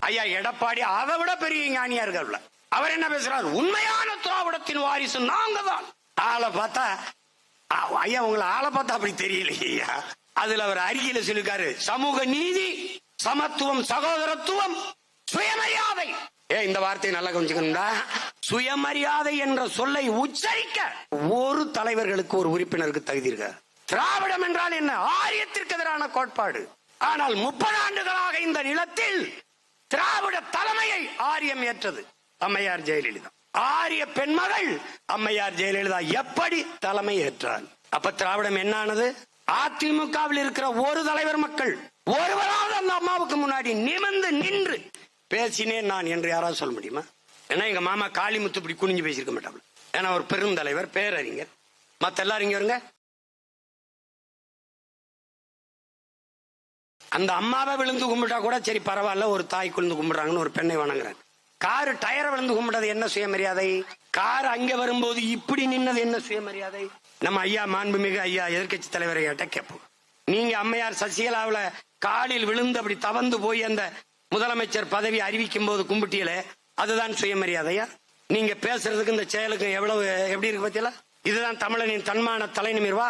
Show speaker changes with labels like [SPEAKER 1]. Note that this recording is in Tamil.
[SPEAKER 1] ஐயா எடப்பாடி அதை விட பெரிய ஞானியா இருக்க. அவர் என்ன பேசுறாரு? உண்மையான திராவிடத்தின் வாரிசு நாங்க தான். ஆளை பார்த்தா ஐயா உங்களை ஆளை பார்த்தா அப்படி தெரியலையா? அதுல அவர் அறிக்கையில சொல்லிருக்காரு, சமூக நீதி, சமத்துவம், சகோதரத்துவம், சுயமரியாதை. இந்த வார்த்தையை நல்லா கவனிச்சுக்கணும்டா. சுயமரியாதை என்ற சொல்லை உச்சரிக்க ஒரு தலைவர்களுக்கு, ஒரு உறுப்பினருக்கு தகுதி இருக்க. திராவிடம் என்றால் என்ன? ஆரியத்திற்கு எதிரான கோட்பாடு. ஆனால் 30 ஆண்டுகளாக இந்த நிலத்தில் திராவிட தலைமையை ஆரியம் ஏற்றது அம்மையார் ஜெயலலிதா. ஆரிய பெண்மகள் அம்மையார் ஜெயலலிதா எப்படி தலைமை ஏற்றார்? அப்ப திராவிடம் என்ன ஆனது? அதிமுகவில் இருக்கிற ஒரு தலைவர் மக்கள் ஒருவராவது அந்த அம்மாவுக்கு முன்னாடி நிமிர்ந்து நின்று பேசினேன் நான் என்று யாராவது சொல்ல முடியுமா? ஏன்னா எங்க மாமா காளிமுத்து இப்படி குனிஞ்சு பேசியிருக்க மாட்டாங்க. ஏன்னா ஒரு பெருந்தலைவர், பேரறிஞர். மத்த எல்லாரும் இங்க வருங்க. அந்த அம்மாவை விழுந்து கும்பிட்டா கூட சரி பரவாயில்ல, ஒரு தாய் குழுந்து கும்பிடுறாங்கன்னு ஒரு பெண்ணை வணங்குறாங்க. காரு டயரை விழுந்து கும்பிட்டது என்ன சுயமரியாதை? கார் அங்க வரும்போது இப்படி நின்னது என்ன சுயமரியாதை? நம்ம ஐயா மாண்புமிகு ஐயா எதிர்கட்சி தலைவரை கேட்போம். நீங்க அம்மையார் சசிகலாவுல காலில் விழுந்து அப்படி தவந்து போய் அந்த முதலமைச்சர் பதவி அறிவிக்கும் போது கும்பிட்டியலே, அதுதான் சுயமரியாதையா? நீங்க பேசுறதுக்கு இந்த செயலுக்கு எவ்வளவு எப்படி இருக்கு பத்தியல? இதுதான் தமிழனின் தன்மான தலை நிமிர்வா?